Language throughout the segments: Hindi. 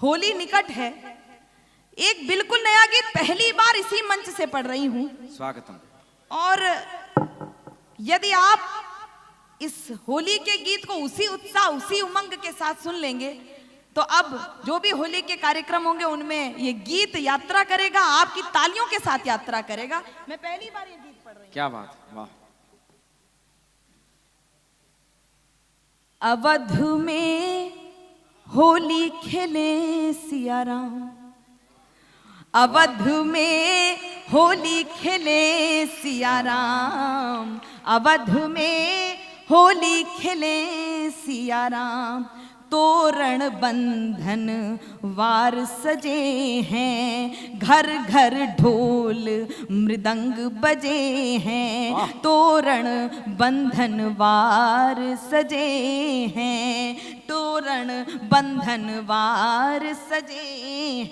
होली निकट है। एक बिल्कुल नया गीत पहली बार इसी मंच से पढ़ रही हूँ। स्वागतम। और यदि आप इस होली के गीत को उसी उत्साह उसी उमंग के साथ सुन लेंगे तो अब जो भी होली के कार्यक्रम होंगे उनमें ये गीत यात्रा करेगा, आपकी तालियों के साथ यात्रा करेगा। मैं पहली बार ये गीत पढ़ रही हूँ। क्या बात, वाह। अवध में होली खेले सिया राम, अवध में होली खेले सिया राम, अवध में होली खेले सिया राम। तोरण बंधन वार सजे हैं, घर घर ढोल मृदंग बजे हैं। तोरण बंधन वार सजे हैं, तोरण बंधन वार सजे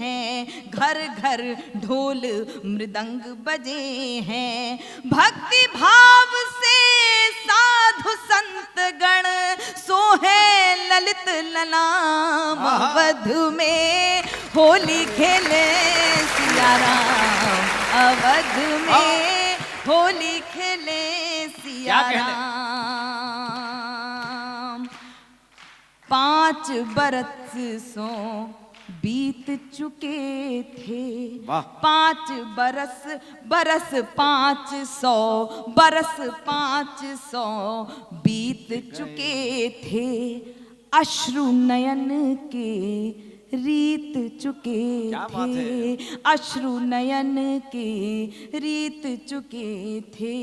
हैं। घर घर ढोल मृदंग बजे हैं। भक्ति भाव से साधु संत गण सोहे ललित ललाम। अवध में होली खेले सिया राम, अवध में होली खेले सिया राम। 5 बरस सो बीत चुके थे, 5 बरस 500 बरस 500 बीत चुके थे। अश्रु नयन के रीत चुके थे, अश्रु नयन के रीत चुके थे।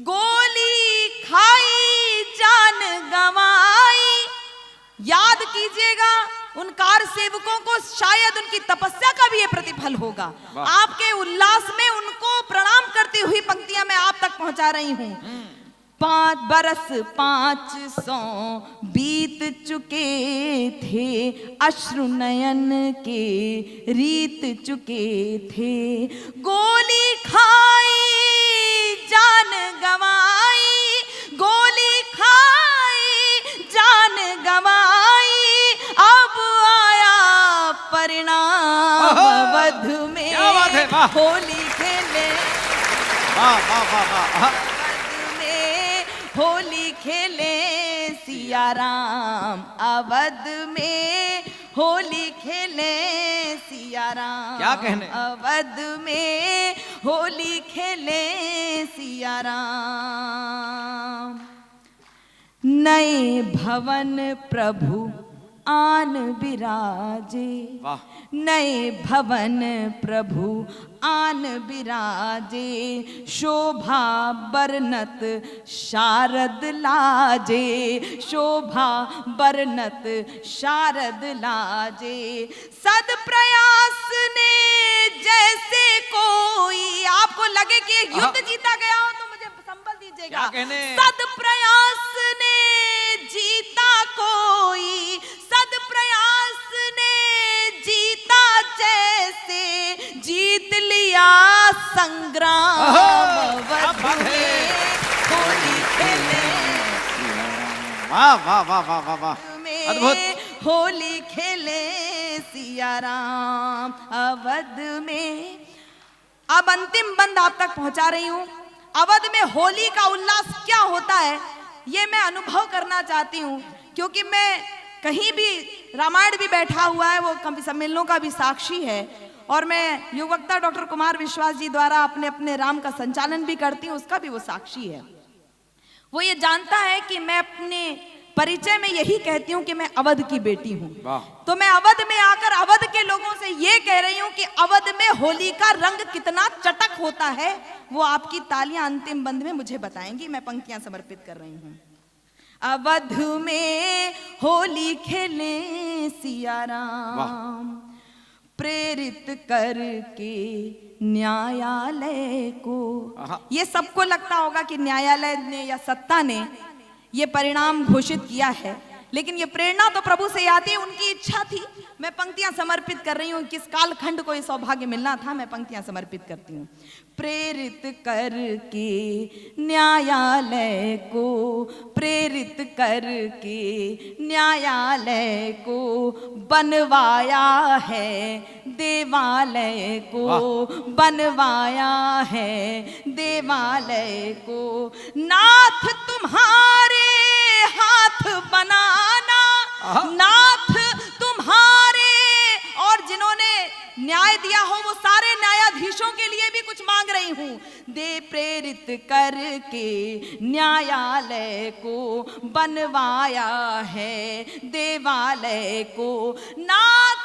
गोली खाई जान गंवाई। याद कीजिएगा उन कार सेवकों को, शायद उनकी तपस्या का भी ये प्रतिफल होगा। आपके उल्लास में उनको प्रणाम करती हुई पंक्तियां मैं आप तक पहुंचा रही हूं। 5 बरस 500 बीत चुके थे, अश्रु नयन के रीत चुके थे। गोली खाई जान गंवाई, गोली खाई जान गंवाई। अब आया परिणाम, अवध में होली खेले, होली खेले सिया राम, अवध में होली खेले सिया राम। क्या कहने, अवध में होली खेले सिया राम। नए भवन प्रभु आन बिराजे, नए भवन प्रभु आन बिराजे। शोभा बरनत शारद लाजे, शोभा बरनत शारद लाजे। सद प्रयास ने जैसे कोई, आपको लगे कि एक युद्ध जीता गया हो तो मुझे संबल दीजिएगा। सद प्रयास ने जीता कोई, सद प्रयास ने जीता जैसे जीत लिया संग्राम। अवध में होली खेले, वाह वाह वाह वाह वाह वाह, अद्भुत। होली खेले सिया राम, अवध में। अब अंतिम बंद आप तक पहुंचा रही हूं। अवध में होली का उल्लास क्या होता है ये मैं अनुभव करना चाहती हूँ, क्योंकि मैं कहीं भी, रामायण भी बैठा हुआ है, वो कवि सम्मेलनों का भी साक्षी है। और मैं युवक्ता डॉक्टर कुमार विश्वास जी द्वारा अपने अपने राम का संचालन भी करती हूँ, उसका भी वो साक्षी है। वो ये जानता है कि मैं अपने परिचय में यही कहती हूँ कि मैं अवध की बेटी हूँ। तो मैं अवध में आकर अवध के लोगों से ये कह रही हूँ कि अवध में होली का रंग कितना चटक होता है, वो आपकी तालियां अंतिम बंद में मुझे बताएंगी। मैं पंक्तियां समर्पित कर रही हूँ। अवध में होली खेले सिया राम, प्रेरित करके न्यायालय को। ये सबको लगता होगा कि न्यायालय ने या सत्ता ने ये परिणाम घोषित किया है, लेकिन ये प्रेरणा तो प्रभु से आती है, उनकी इच्छा थी। मैं पंक्तियां समर्पित कर रही हूं, किस कालखंड को ये सौभाग्य मिलना था, मैं पंक्तियां समर्पित करती हूँ। प्रेरित करके न्यायालय को, प्रेरित करके न्यायालय को बनवाया है, देवालय को बनवाया है, देवालय को। नाथ तुम्हारे हाथ बनाना, नाथ तुम्हारे, और जिन्होंने न्याय दिया हो वो सारे न्यायाधीशों के लिए भी कुछ मांग रही हूं। दे प्रेरित करके न्यायालय को बनवाया है, देवालय को। नाथ